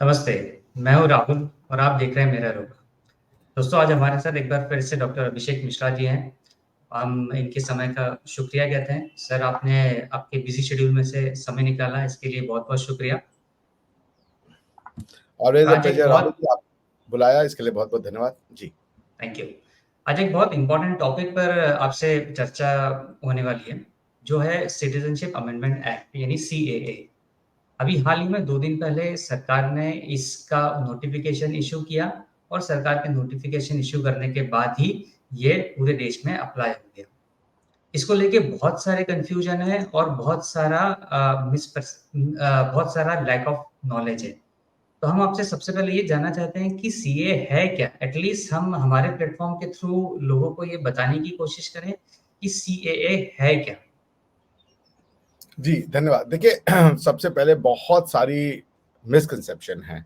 नमस्ते, मैं हूँ राहुल और आप देख रहे हैं मेरा रुख। दोस्तों, आज हमारे साथ एक बार फिर से डॉक्टर अभिषेक मिश्रा जी हैं। हम इनके समय का शुक्रिया कहते हैं। सर, आपने आपके बिज़ी शेड्यूल में से समय निकाला, इसके लिए बहुत-बहुत शुक्रिया। ऑलवेज अ आज एक प्लेजर राहुल बहुत जी, आप बुलाया इसके लिए बहुत बहुत धन्यवाद जी। Thank you. आज एक बहुत इम्पोर्टेंट टॉपिक पर आपसे चर्चा होने वाली है, जो है सिटीज़नशिप अमेंडमेंट एक्ट यानी सीएए। अभी हाल ही में 2 दिन पहले सरकार ने इसका नोटिफ़िकेशन इश्यू किया और सरकार के नोटिफ़िकेशन इश्यू करने के बाद ही ये पूरे देश में अप्लाई हो गया। इसको लेके बहुत सारे कन्फ्यूजन है और बहुत सारा लैक ऑफ नॉलेज है। तो हम आपसे सबसे पहले ये जानना चाहते हैं कि सीए है क्या? एटलीस्ट हम हमारे प्लेटफ़ॉर्म के थ्रू लोगों को ये बताने की कोशिश करें कि सीएए है क्या? जी, धन्यवाद। देखिए सबसे पहले बहुत सारी मिसकंसेप्शन हैं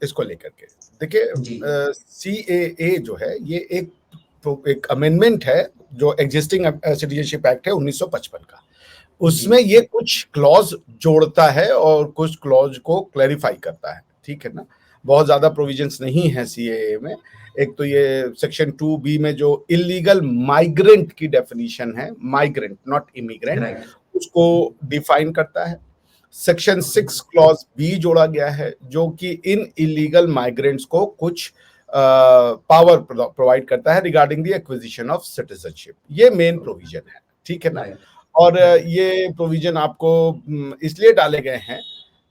इसको लेकर के। देखिए जी। सीएए जो है ये एक अमेंडमेंट है जो एक्जिस्टिंग सिटीजनशिप एक्ट है 1955 का। जी। उसमें ये कुछ क्लॉज जोड़ता है और कुछ क्लॉज को क्लैरिफाई करता है, ठीक है ना? बहुत ज़्यादा प्रोविजंस नहीं है सीएए में। एक तो ये सेक्शन 2B में जो इल्लीगल माइग्रेंट की डेफिनिशन है, माइग्रेंट नॉट इमिग्रेंट, राइट। उसको डिफाइन करता है। Section okay. 6 क्लॉज बी जोड़ा गया है जो कि इन इलीगल माइग्रेंट्स को कुछ पावर प्रोवाइड करता है regarding the acquisition of citizenship. ये मेन प्रोविजन है, ठीक है ना? राइट। और राइट। ये प्रोविजन आपको इसलिए डाले गए हैं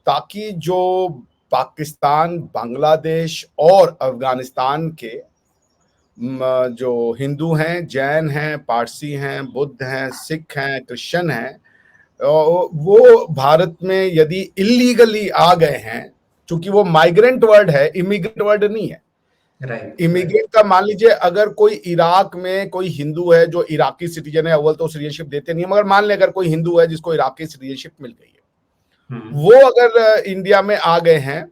ताकि जो पाकिस्तान, बांग्लादेश और अफगानिस्तान के जो हिंदू हैं, जैन हैं, पारसी हैं, बुद्ध हैं, सिख हैं, क्रिश्चियन हैं, वो भारत में यदि इलीगली आ गए हैं, चूंकि वो माइग्रेंट वर्ड है, इमिग्रेंट वर्ड नहीं है। राइट। राइट। इमिग्रेंट का मान लीजिए अगर कोई इराक में कोई हिंदू है जो इराकी सिटीजन है, अव्वल तो सिटीजनशिप देते नहीं है, मगर मान ले अगर कोई हिंदू है जिसको इराकी सिटीजनशिप मिल गई है, हुँ। वो अगर इंडिया में आ गए हैं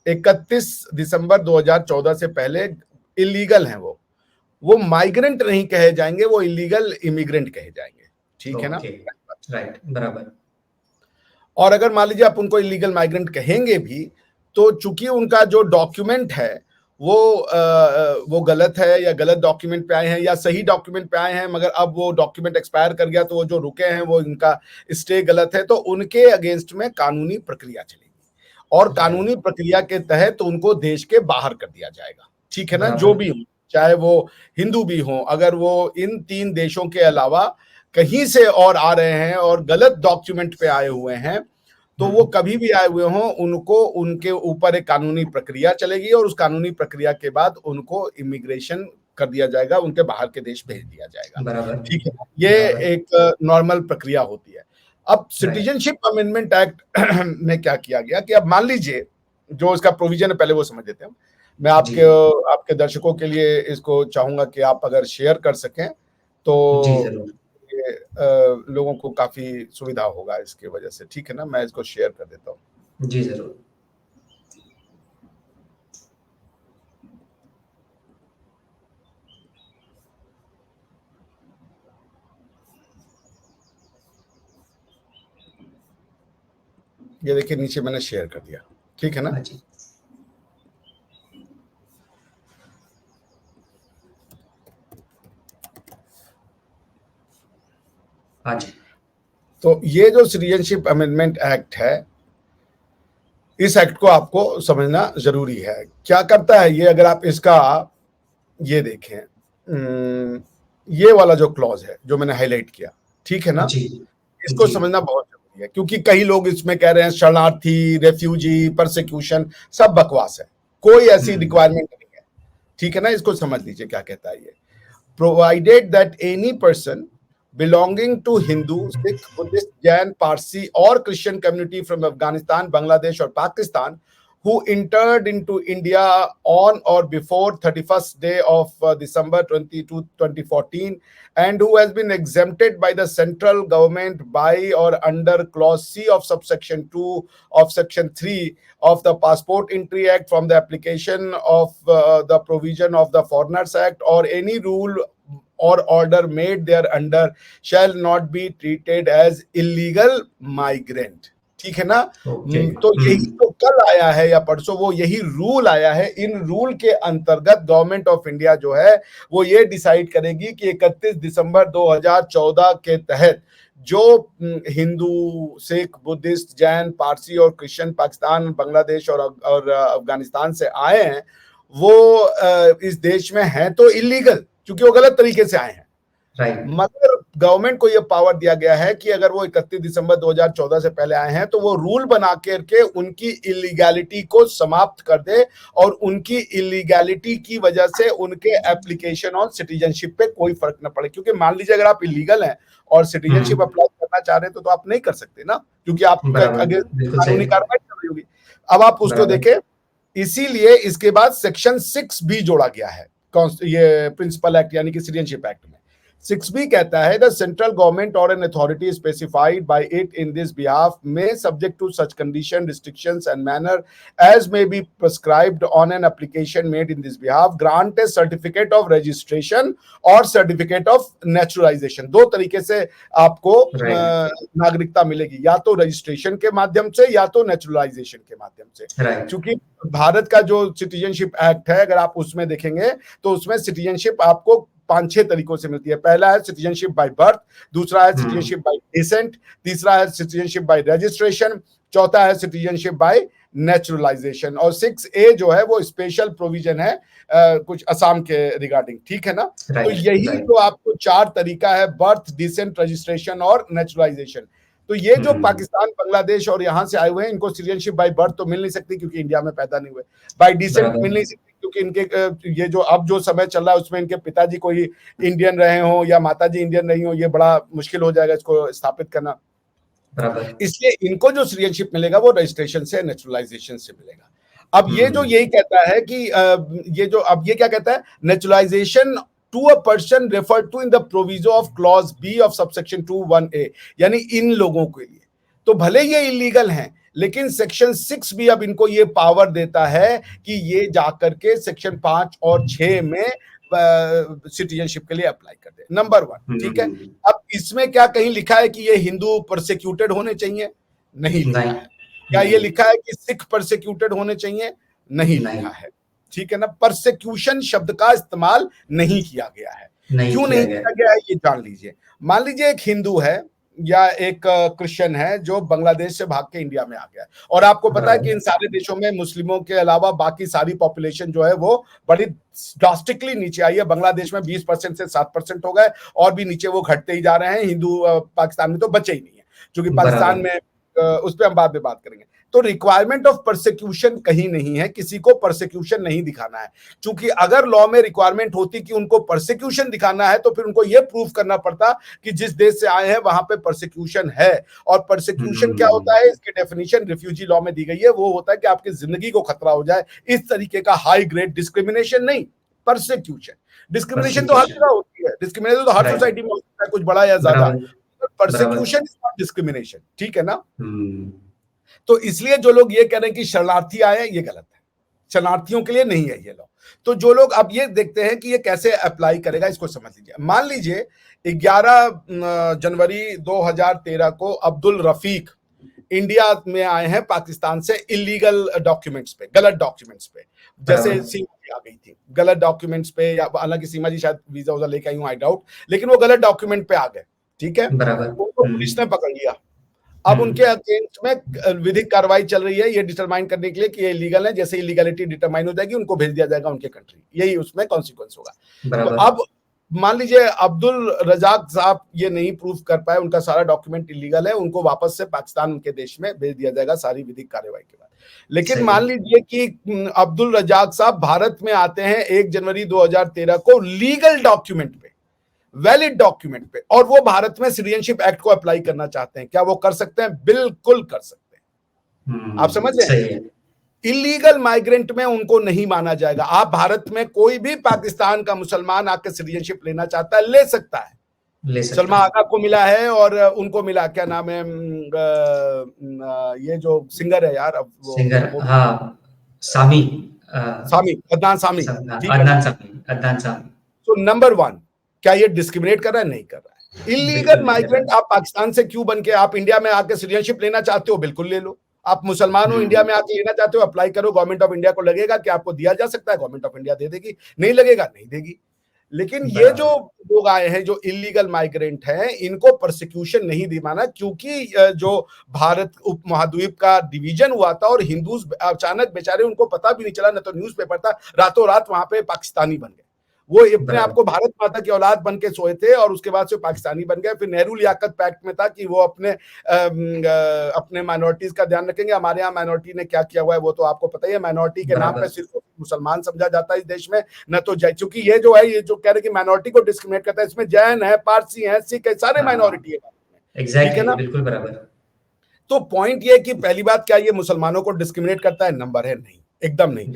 31 दिसंबर 2014 से पहले, इलीगल हैं वो माइग्रेंट नहीं कहे जाएंगे, वो इलीगल इमिग्रेंट कहे जाएंगे, ठीक है ना? ओके। राइट, बराबर। और अगर मान लीजिए आप उनको इलीगल माइग्रेंट कहेंगे भी, तो चूंकि उनका जो डॉक्यूमेंट है वो गलत है या गलत डॉक्यूमेंट पे आए हैं या सही डॉक्यूमेंट पे आए हैं, मगर अब वो डॉक्यूमेंट एक्सपायर कर गया तो वो जो रुके हैं वो इनका स्टे गलत है, तो उनके अगेंस्ट में कानूनी प्रक्रिया चलेगी और राइट, कानूनी प्रक्रिया के तहत उनको देश के बाहर कर दिया जाएगा, ठीक है ना? जो बराबर। भी हो, चाहे वो हिंदू भी हो, अगर वो इन 3 देशों के अलावा कहीं से और आ रहे हैं और गलत डॉक्यूमेंट पे आए हुए हैं, तो वो हुँ। कभी भी आए हुए हों, उनको उनके ऊपर एक कानूनी प्रक्रिया चलेगी और उस कानूनी प्रक्रिया के बाद उनको इमिग्रेशन कर दिया जाएगा, उनके बाहर के देश भेज दिया जाएगा, बराबर, ठीक है? ये बराबर। एक नॉर्मल प्रक्रिया होती है। अब राइट। सिटीजनशिप अमेंडमेंट एक्ट में क्या किया गया कि अब मान लीजिए जो इसका प्रोविजन है पहले वो समझ लेते हैं। मैं जी। आपके आपके दर्शकों के लिए इसको चाहूंगा कि आप अगर शेयर कर सकें जी, तो ज़रूर। ये लोगों को काफी सुविधा होगा इसकी वजह से, ठीक है ना? मैं इसको शेयर कर देता हूँ। जी, ज़रूर। ये देखिए नीचे मैंने शेयर कर दिया, ठीक है ना? हाँ जी। हाँ जी। तो ये जो सिटीजनशिप अमेंडमेंट एक्ट है, इस एक्ट को आपको समझना जरूरी है। क्या करता है ये, अगर आप इसका ये देखें, ये वाला जो क्लॉज है जो मैंने हाईलाइट किया, ठीक है ना? जी। इसको जी। समझना बहुत जरूरी है क्योंकि कई लोग इसमें कह रहे हैं शरणार्थी, रेफ्यूजी, परसिक्यूशन, सब बकवास है, कोई ऐसी हुँ। रिक्वायरमेंट नहीं है, ठीक है ना? इसको समझ लीजिए क्या कहता है ये। Provided that any person belonging to Hindu, Sikh, Buddhist, Jain, Parsi or Christian community from Afghanistan, Bangladesh or Pakistan who entered into India on or before 31st day of December 2014 and who has been exempted by the central government by or under clause C of subsection 2 of section 3 of the Passport Entry Act from the application of the provision of the Foreigners Act or any rule or order made thereunder shall not be treated as illegal migrant, ठीक है ना? Okay. तो यही हुँ। तो कल आया है या परसों वो यही रूल आया है। इन रूल के अंतर्गत गवर्नमेंट ऑफ इंडिया जो है वो ये डिसाइड करेगी कि 31 दिसंबर 2014 के तहत जो हिंदू, सिख, बुद्धिस्ट, जैन, पारसी और क्रिश्चियन पाकिस्तान, बांग्लादेश और अफगानिस्तान से आए हैं वो इस देश में हैं तो इलीगल, क्योंकि वो गलत तरीके से आए हैं। मगर गवर्नमेंट को यह पावर दिया गया है कि अगर वो 31 दिसंबर 2014 से पहले आए हैं तो वो रूल बना करके उनकी इलीगैलिटी को समाप्त कर दे और उनकी इलीगैलिटी की वजह से उनके एप्लीकेशन ऑन सिटीजनशिप पे कोई फर्क न पड़े। क्योंकि मान लीजिए अगर आप इलीगल हैं और सिटीजनशिप अप्लाई करना चाह रहे हैं तो आप नहीं कर सकते ना, क्योंकि आपका आगे कानूनी कार्रवाई चल रही होगी। अब आप उसको देखें, इसीलिए इसके बाद सेक्शन 6B जोड़ा गया है ये प्रिंसिपल एक्ट यानी कि सिटीजनशिप एक्ट में। 6B कहता है द सेंट्रल गवर्नमेंट और an authority specified by it in this behalf में subject to such condition, restrictions and manner as may be prescribed on an application made in this behalf grant a certificate of registration और certificate of naturalisation. दो तरीके से आपको नागरिकता मिलेगी, या तो रजिस्ट्रेशन के माध्यम से या तो नेचुरलाइजेशन के माध्यम से। क्योंकि भारत का जो सिटीजनशिप एक्ट है अगर आप उसमें देखेंगे तो उसमें सिटीजनशिप आपको 5-6 तरीकों से मिलती है। पहला है सिटीजनशिप बाय बर्थ, दूसरा है सिटीजनशिप बाय डिसेंट, तीसरा है सिटीजनशिप बाय रजिस्ट्रेशन, चौथा है सिटीजनशिप बाय नेचुरलाइजेशन। और 6A जो है वो स्पेशल प्रोविजन है कुछ असम के रिगार्डिंग, ठीक है ना। तो यही जो आपको 4 तरीका है, बर्थ, डिसेंट, रजिस्ट्रेशन और नेचुरलाइजेशन। तो ये जो पाकिस्तान, बांग्लादेश और यहाँ से आए हुए हैं इनको सिटीजनशिप बाय बर्थ तो मिल नहीं सकती क्योंकि इंडिया में पैदा नहीं हुए, बाय डिसेंट मिल नहीं सकती क्योंकि इनके ये जो अब जो समय चल रहा है उसमें इनके पिताजी कोई इंडियन रहे हो या माताजी इंडियन नहीं हो, ये बड़ा मुश्किल हो जाएगा इसको स्थापित करना। इसलिए इनको जो सिटीजनशिप मिलेगा वो रजिस्ट्रेशन से, नेचुरलाइजेशन से मिलेगा। अब ये जो यही कहता है कि ये जो अब ये क्या कहता है, naturalisation to a person referred to in the proviso of clause B of subsection 2(1)(a), यानी इन लोगों के लिए तो भले ये इलीगल हैं लेकिन सेक्शन 6B अब इनको ये पावर देता है कि ये जाकर के सेक्शन 5 और 6 में सिटीजनशिप के लिए अप्लाई कर दे। नंबर 1, ठीक है। अब इसमें क्या कहीं लिखा है कि ये हिंदू परसिक्यूटेड होने चाहिए? नहीं लिखा है। क्या ये लिखा है कि सिख परसिक्यूटेड होने चाहिए? नहीं लिखा है, ठीक है ना। परसिक्यूशन शब्द का इस्तेमाल नहीं किया गया है। क्यों नहीं किया गया है ये जान लीजिए। मान लीजिए एक हिंदू है या एक क्रिश्चियन है जो बांग्लादेश से भाग के इंडिया में आ गया है और आपको पता है कि इन सारे देशों में मुस्लिमों के अलावा बाकी सारी पॉपुलेशन जो है वो बड़ी ड्रास्टिकली नीचे आई है। बांग्लादेश में 20% से 7% हो गए और भी नीचे वो घटते ही जा रहे हैं। हिंदू पाकिस्तान में तो बचे ही नहीं है, क्योंकि पाकिस्तान में उस पर हम बाद में बात करेंगे। तो रिक्वायरमेंट ऑफ परसिक्यूशन कहीं नहीं है, किसी को परसिक्यूशन नहीं दिखाना है। क्योंकि अगर लॉ में रिक्वायरमेंट होती कि उनको परसिक्यूशन दिखाना है तो फिर उनको यह प्रूव करना पड़ता कि जिस देश से आए हैं वहां पे परसिक्यूशन है। और परसिक्यूशन क्या होता है, इसकी डेफिनेशन रिफ्यूजी लॉ में दी गई है। वो होता है कि आपकी जिंदगी को खतरा हो जाए, इस तरीके का हाई ग्रेड डिस्क्रिमिनेशन नहीं, परसिक्यूशन। डिस्क्रिमिनेशन तो हर जगह होती है, डिस्क्रिमिनेशन तो हर सोसाइटी में होता है, कुछ बड़ा या ज्यादा। परसिक्यूशन इज नॉट डिस्क्रिमिनेशन, ठीक है ना। तो इसलिए जो लोग ये कह रहे हैं कि शरणार्थी आए, ये गलत है। शरणार्थियों के लिए नहीं है ये लॉ। तो जो लोग अब ये देखते हैं कि ये कैसे अप्लाई करेगा, इसको समझ लीजिए। मान लीजिए 11 जनवरी 2013 को अब्दुल रफीक इंडिया में आए हैं पाकिस्तान से इलीगल डॉक्यूमेंट्स पे, गलत डॉक्यूमेंट्स पे। जैसे सीमा जी आ गई थी गलत डॉक्यूमेंट्स पे, या हालांकि सीमा जी शायद वीजा वूजा लेके आई हूं, आई डाउट, लेकिन वो गलत डॉक्यूमेंट पे आ गए, ठीक है। उनको पुलिस ने पकड़ लिया। अब उनके अगेंस्ट में विधिक कार्रवाई चल रही है ये डिटरमाइन करने के लिए कि ये इलीगल है। जैसे इलीगलिटी डिटरमाइन हो जाएगी उनको भेज दिया जाएगा उनके कंट्री, यही उसमें कॉन्सिक्वेंस होगा। तो अब मान लीजिए अब्दुल रजाक साहब ये नहीं प्रूफ कर पाए, उनका सारा डॉक्यूमेंट इलीगल है, उनको वापस से पाकिस्तान उनके देश में भेज दिया जाएगा सारी विधिक कार्रवाई के बाद। लेकिन मान लीजिए कि अब्दुल रजाक साहब भारत में आते हैं 1 जनवरी 2013 को लीगल डॉक्यूमेंट पे, वैलिड डॉक्यूमेंट पे, और वो भारत में सिटीजनशिप एक्ट को अप्लाई करना चाहते हैं। क्या वो कर सकते हैं? बिल्कुल कर सकते हैं। आप समझ रहे हैं? इलीगल माइग्रेंट में उनको नहीं माना जाएगा। आप भारत में कोई भी पाकिस्तान का मुसलमान आके सिटीजनशिप लेना चाहता है, ले सकता है। सलमा आगा को मिला है और उनको मिला, क्या नाम है ये जो सिंगर है यार, अब वो सिंगर, हाँ, सामी, अदनान सामी। तो नंबर 1, क्या ये डिस्क्रिमिनेट कर रहा है? नहीं कर रहा है। इलीगल माइग्रेंट आप पाकिस्तान से क्यों बन के आप इंडिया में आके सिटीजनशिप लेना चाहते हो, बिल्कुल ले लो। आप मुसलमान हो, इंडिया में आके लेना चाहते हो, अप्लाई करो, गवर्नमेंट ऑफ इंडिया को लगेगा कि आपको दिया जा सकता है, गवर्नमेंट ऑफ इंडिया दे देगी, नहीं लगेगा नहीं देगी। लेकिन ये जो लोग आए हैं जो इलीगल माइग्रेंट हैं, इनको प्रोसिक्यूशन नहीं दी माना, क्योंकि जो भारत उपमहाद्वीप का डिवीजन हुआ था और हिंदू अचानक बेचारे, उनको पता भी नहीं चला, न तो न्यूज़पेपर था, रातों रात वहां पे पाकिस्तानी बन गए। वो अपने आप को भारत माता की औलाद बन के सोए थे और उसके बाद से पाकिस्तानी बन गए। फिर नेहरू लियाकत पैक्ट में था कि वो अपने माइनॉरिटीज का ध्यान रखेंगे। हमारे यहाँ माइनॉरिटी ने क्या किया हुआ है वो तो आपको पता ही है। माइनॉरिटी के नाम पे सिर्फ मुसलमान समझा जाता है इस देश में, न तो जय, क्योंकि ये जो है, ये जो कह रहे कि माइनॉरिटी को डिस्क्रिमिनेट करता है, इसमें जैन है, पारसी है, सिख है, सारे माइनॉरिटी है, ठीक है ना। बिल्कुल बराबर। तो पॉइंट ये कि पहली बात, क्या ये मुसलमानों को डिस्क्रिमिनेट करता है? नंबर है नहीं, एकदम नहीं।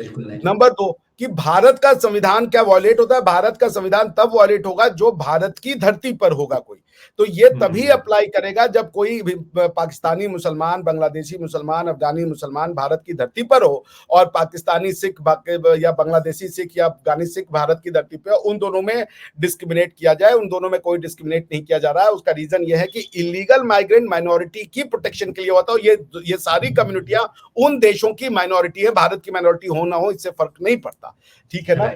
नंबर दो कि भारत का संविधान क्या वॉयलेट होता है? भारत का संविधान तब वॉयलेट होगा जो भारत की धरती पर होगा कोई, तो ये तभी अप्लाई करेगा जब कोई पाकिस्तानी मुसलमान, बांग्लादेशी मुसलमान, अफगानी मुसलमान भारत की धरती पर हो, और पाकिस्तानी सिख या बांग्लादेशी सिख या अफगानी सिख भारत की धरती पर, उन दोनों में डिस्क्रिमिनेट किया जाए। उन दोनों में कोई डिस्क्रिमिनेट नहीं किया जा रहा है। उसका रीजन ये है कि इलीगल माइग्रेंट माइनॉरिटी की प्रोटेक्शन के लिए होता है। ये सारी कम्युनिटियां उन देशों की माइनॉरिटी है, भारत की माइनॉरिटी हो ना हो इससे फर्क नहीं पड़ता, ठीक है ना।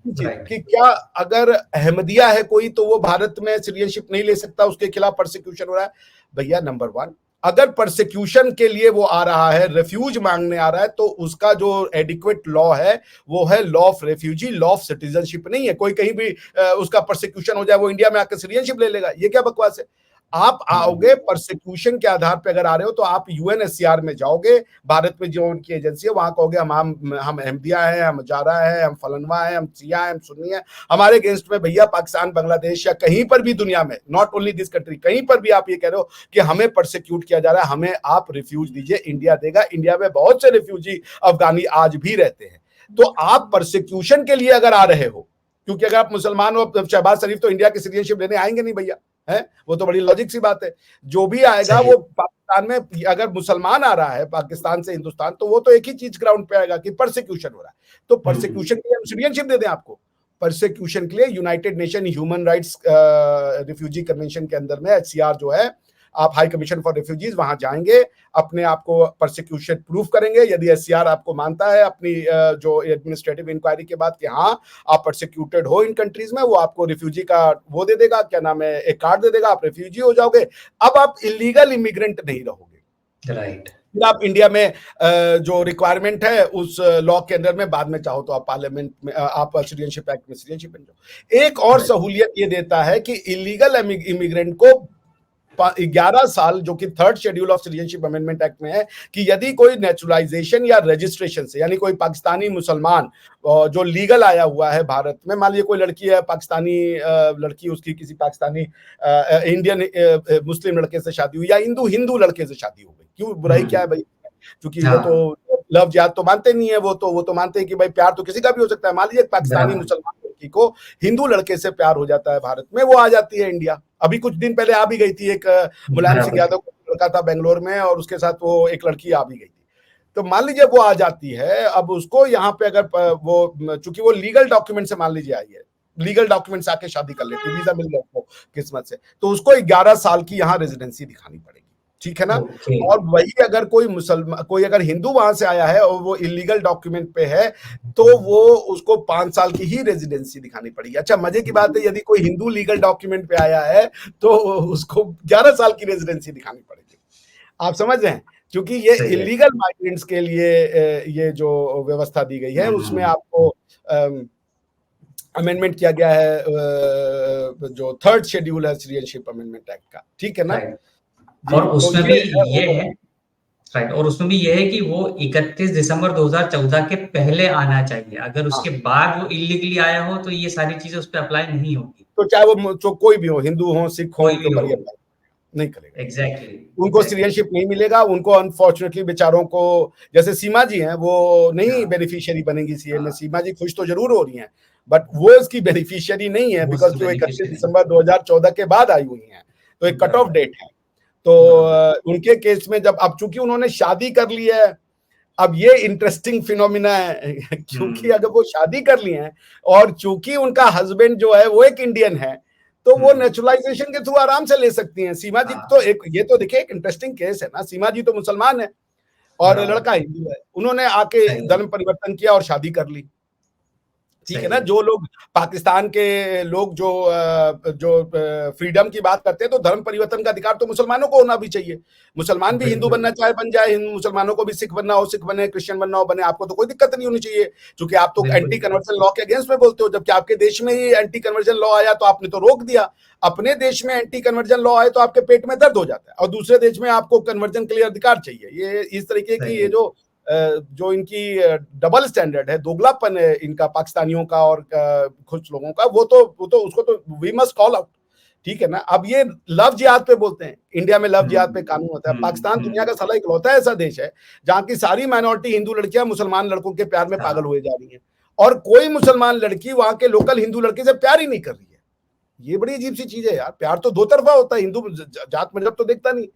कि क्या अगर अहमदिया है कोई तो वो भारत में सिटीजनशिप नहीं ले सकता, उसके खिलाफ प्रोसिक्यूशन हो रहा है? भैया नंबर वन, अगर प्रोसिक्यूशन के लिए वो आ रहा है, रेफ्यूज मांगने आ रहा है, तो उसका जो एडिक्वेट लॉ है वो है law of refugee, law of citizenship नहीं है। कोई कहीं भी उसका प्रोसिक्यूशन हो जाए, वो इंडिया में आकर सिटीजनशिप ले लेगा, ये क्या बकवास है। आप आओगे प्रोसिक्यूशन के आधार पे, अगर आ रहे हो तो आप यूएनएचसीआर में जाओगे, भारत में जो उनकी एजेंसी है, वहां कहोगे हम अहमदिया है, हम हजारा है, हम फलनवा है, हम सिया है, हम सुन्नी है, हमारे अगेंस्ट में भैया पाकिस्तान, बांग्लादेश या कहीं पर भी दुनिया में, नॉट ओनली दिस कंट्री, कहीं पर भी आप ये कह रहे हो कि हमें प्रोसिक्यूट किया जा रहा है, हमें आप रिफ्यूज दीजिए, इंडिया देगा। इंडिया में बहुत से रिफ्यूजी अफगानी आज भी रहते हैं। तो आप प्रोसिक्यूशन के लिए अगर आ रहे हो, क्योंकि अगर आप मुसलमान हो, शहबाज शरीफ तो इंडिया की सिटीजनशिप लेने आएंगे नहीं भैया, है वो तो बड़ी लॉजिक सी बात है। जो भी आएगा वो पाकिस्तान में, अगर मुसलमान आ रहा है पाकिस्तान से हिंदुस्तान, तो वो तो एक ही चीज ग्राउंड पे आएगा कि परसिक्यूशन हो रहा है। तो परसिक्यूशन के लिए हम सिटीजनशिप दे दें आपको? परसिक्यूशन के लिए United nation human rights refugee convention के अंदर में एचसीआर जो है, आप हाई कमीशन फॉर रिफ्यूजीज वहां जाएंगे, अपने आप को परसिक्यूशन प्रूफ करेंगे। यदि एचसीआर आपको मानता है अपनी जो एडमिनिस्ट्रेटिव इंक्वायरी के बाद कि हाँ आप परसिक्यूटेड हो इन कंट्रीज में, वो आपको रिफ्यूजी का वो दे देगा, क्या नाम है, एक कार्ड दे देगा, आप रिफ्यूजी हो जाओगे। अब आप इलीगल इमिग्रेंट नहीं रहोगे, राइट। फिर आप इंडिया में जो रिक्वायरमेंट है उस लॉ के अंदर में, बाद में चाहो तो आप पार्लियामेंट में, आप सिटीजनशिप एक्ट में सिटीजनशिप बन जाओ। एक और सहूलियत ये देता है कि इलीगल इमिग्रेंट को 11 साल, जो कि third schedule of citizenship amendment act में है, कि यदि कोई नेचुरलाइजेशन या रजिस्ट्रेशन से, यानी कोई पाकिस्तानी मुसलमान जो लीगल आया हुआ है भारत में, मान लीजिए कोई लड़की है पाकिस्तानी लड़की, उसकी किसी पाकिस्तानी इंडियन मुस्लिम लड़के से शादी हुई, या हिंदू लड़के से शादी हो गई, क्यों बुराई क्या है भाई, क्योंकि वो तो लव जिहाद तो मानते नहीं है, वो तो मानते हैं कि भाई प्यार तो किसी का भी हो सकता है। मान लीजिए पाकिस्तानी मुसलमान लड़की को हिंदू लड़के से प्यार हो जाता है भारत में, वो आ जाती है इंडिया। अभी कुछ दिन पहले आ भी गई थी, एक मुलायम सिंह यादव का लड़का था बेंगलोर में, और उसके साथ वो एक लड़की आ भी गई थी। तो मान लीजिए वो आ जाती है, अब उसको यहाँ पे अगर वो, चूंकि वो लीगल डॉक्यूमेंट से मान लीजिए आई है, लीगल डॉक्यूमेंट्स आके शादी कर लेती, वीजा मिल गया उसको किस्मत से, तो उसको 11 साल की यहाँ रेजिडेंसी दिखानी पड़ेगी, ठीक है ना। और वही अगर कोई अगर हिंदू वहां से आया है और वो इलीगल डॉक्यूमेंट पे है, तो वो उसको 5 साल की ही रेजिडेंसी दिखानी पड़ेगी। अच्छा मजे की बात है, यदि कोई हिंदू लीगल डॉक्यूमेंट पे आया है तो उसको 11 साल की रेजिडेंसी दिखानी पड़ेगी। आप समझ रहे हैं, क्योंकि ये इलीगल माइग्रेंट्स के लिए ये जो व्यवस्था दी गई है, उसमें आपको अमेंडमेंट किया गया है, जो थर्ड शेड्यूल है सिटीजनशिप अमेंडमेंट एक्ट का, ठीक है ना। और उसमें भी ये है, राइट, और उसमें भी ये है कि वो 31 दिसंबर 2014 के पहले आना चाहिए। अगर उसके बाद वो इलीगली आया हो तो ये सारी चीजें उस पर अप्लाई नहीं होगी। तो चाहे वो कोई भी हो, हिंदू हो, सिख हो, उनके ऊपर नहीं करेगा। एग्जैक्टली, उनको सिटीजनशिप नहीं मिलेगा। उनको अनफॉर्चुनेटली बेचारों को, जैसे सीमा जी हैं, वो नहीं बेनिफिशियरी बनेगी सीए में। सीमा जी खुश तो जरूर हो रही हैं, बट वो इसकी बेनिफिशियरी नहीं है, बिकॉज वो 31 दिसंबर 2014 के बाद आई हुई हैं, तो एक कट ऑफ डेट है। तो उनके केस में जब, अब चूंकि उन्होंने शादी कर ली है, अब ये इंटरेस्टिंग फिनोमिना है क्योंकि अगर वो शादी कर ली है और चूंकि उनका हस्बैंड जो है वो एक इंडियन है, तो वो नेचुरलाइजेशन के थ्रू आराम से ले सकती हैं। सीमा जी तो एक, ये तो देखिए एक इंटरेस्टिंग केस है ना, सीमा जी तो मुसलमान है और लड़का हिंदू है, उन्होंने आके धर्म परिवर्तन किया और शादी कर ली। ठीक है ना। जो लोग पाकिस्तान के लोग जो फ्रीडम की बात करते हैं, तो धर्म परिवर्तन का अधिकार तो मुसलमानों को होना भी चाहिए। मुसलमान भी हिंदू बनना चाहे बन जाए, मुसलमानों को भी सिख बनना हो सिख बने, क्रिश्चियन बनना हो बने, आपको तो कोई दिक्कत नहीं होनी चाहिए, क्योंकि आप तो एंटी कन्वर्जन लॉ के अगेंस्ट में बोलते हो। जबकि आपके देश में ही एंटी कन्वर्जन लॉ आया तो आपने तो रोक दिया। अपने देश में एंटी कन्वर्जन लॉ आए तो आपके पेट में दर्द हो जाता है, और दूसरे देश में आपको कन्वर्जन के लिए अधिकार चाहिए। ये इस तरीके की ये जो इनकी डबल स्टैंडर्ड है, दोगलापन है इनका पाकिस्तानियों का और कुछ लोगों का, वो तो उसको तो वी मस्ट कॉल आउट। ठीक है ना। अब ये लव जिहाद पे बोलते हैं, इंडिया में लव जिहाद पे कानून होता है। पाकिस्तान दुनिया का साला इकलौता ऐसा देश है जहां की सारी माइनॉरिटी हिंदू लड़कियां मुसलमान लड़कों के प्यार में पागल हुए जा रही है, और कोई मुसलमान लड़की वहां के लोकल हिंदू लड़के से प्यार ही नहीं कर रही है। ये बड़ी अजीब सी चीज है यार। प्यार तो दो तरफा होता है, हिंदू जात मजहब तो देखता नहीं।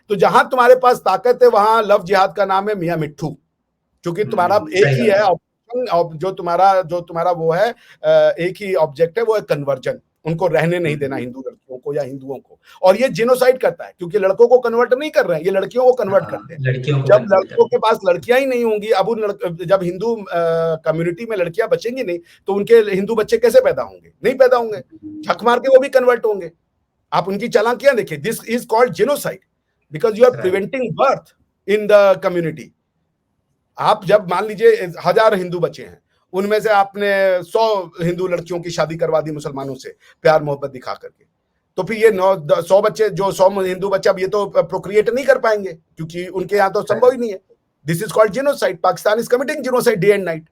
तो जहां तुम्हारे पास ताकत है वहां लव जिहाद का नाम है मियां मिट्ठू, क्योंकि तुम्हारा एक ही है जो तुम्हारा वो है, एक ही ऑब्जेक्ट है, वो है कन्वर्जन। उनको रहने नहीं देना हिंदू लड़कियों को या हिंदुओं को। और ये जिनोसाइड करता है, क्योंकि लड़कों को कन्वर्ट नहीं कर रहे हैं, ये लड़कियों को कन्वर्ट करते हैं। जब लड़कों के पास लड़कियां ही नहीं होंगी, अब जब हिंदू कम्युनिटी में लड़कियां बचेंगी नहीं, तो उनके हिंदू बच्चे कैसे पैदा होंगे? नहीं पैदा होंगे, झक मार के वो भी कन्वर्ट होंगे। आप उनकी चालाकियां देखिए। This is called genocide because you are preventing birth in the community. आप जब मान लीजिए 1000 हिंदू बच्चे हैं, उनमें से आपने 100 हिंदू लड़कियों की शादी करवा दी मुसलमानों से प्यार मोहब्बत दिखा करके, तो फिर ये 100 बच्चे, जो 100 हिंदू बच्चे, अब ये तो प्रोक्रिएट नहीं कर पाएंगे, क्योंकि उनके यहाँ तो संभव ही नहीं है। This is called genocide. Pakistan is committing genocide day and night.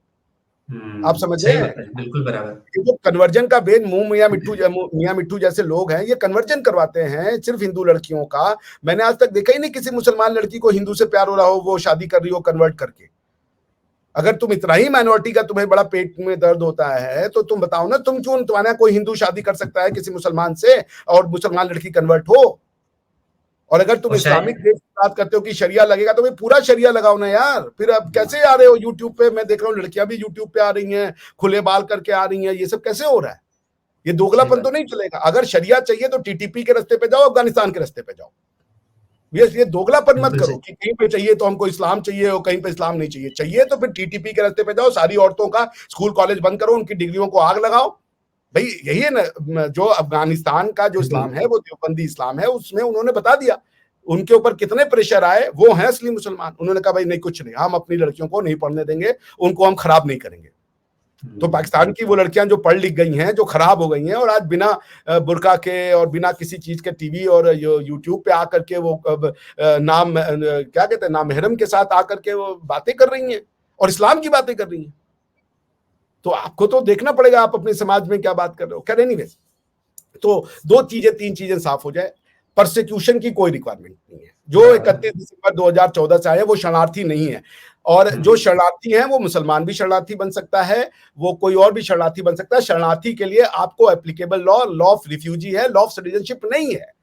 आप समझ रहे हैं? बिल्कुल बराबर। ये जो कन्वर्जन का बेन मुंह मियां मिट्टू जैसे लोग हैं, ये कन्वर्जन करवाते हैं सिर्फ हिंदू लड़कियों का। मैंने आज तक देखा ही नहीं किसी मुसलमान लड़की को हिंदू से प्यार हो रहा हो, वो शादी कर रही हो कन्वर्ट करके। अगर तुम इतना ही माइनॉरिटी का तुम्हें बड़ा पेट में दर्द होता है, तो तुम बताओ ना, तुम क्यों, तुम्हारा कोई हिंदू शादी कर सकता है किसी मुसलमान से और मुसलमान लड़की कन्वर्ट हो? और अगर तुम इस्लामिक देश की बात करते हो कि शरिया लगेगा, तो भाई पूरा शरिया लगाओ ना यार। फिर अब कैसे आ रहे हो यूट्यूब पे? मैं देख रहा हूँ लड़कियां भी यूट्यूब पे आ रही हैं, खुले बाल करके आ रही हैं। ये सब कैसे हो रहा है? ये दोगलापन तो नहीं चलेगा। अगर शरिया चाहिए तो टीटीपी के रास्ते पे जाओ, अफगानिस्तान के रास्ते पे जाओ। ये दोगलापन मत करो कि कहीं पे चाहिए तो हमको इस्लाम चाहिए और कहीं पे इस्लाम नहीं चाहिए। चाहिए तो फिर टीटीपी के रास्ते पे जाओ, सारी औरतों का स्कूल कॉलेज बंद करो, उनकी डिग्रियों को आग लगाओ। भाई यही है ना, जो अफगानिस्तान का जो इस्लाम है वो देवबंदी इस्लाम है। उसमें उन्होंने बता दिया उनके ऊपर कितने प्रेशर आए। वो हैं असली मुसलमान। उन्होंने कहा भाई नहीं, कुछ नहीं, हम अपनी लड़कियों को नहीं पढ़ने देंगे, उनको हम खराब नहीं करेंगे। तो पाकिस्तान की वो लड़कियां जो पढ़ लिख गई हैं, जो खराब हो गई हैं, और आज बिना बुर्का के और बिना किसी चीज के टीवी और यूट्यूब पे आकर के वो नाम क्या कहते हैं, नामहरम के साथ आकर के वो बातें कर रही हैं और इस्लाम की बातें कर रही हैं। तो आपको तो देखना पड़ेगा आप अपने समाज में क्या बात कर रहे हो। खैर एनीवेज, तो 3 चीजें साफ हो जाए। परसिक्यूशन की कोई रिक्वायरमेंट नहीं है। जो 31 दिसंबर 2014 से आए वो शरणार्थी नहीं है, और जो शरणार्थी हैं वो मुसलमान भी शरणार्थी बन सकता है, वो कोई और भी शरणार्थी बन सकता है। शरणार्थी के लिए आपको एप्लीकेबल लॉ ऑफ रिफ्यूजी है, लॉ ऑफ सिटीजनशिप नहीं है।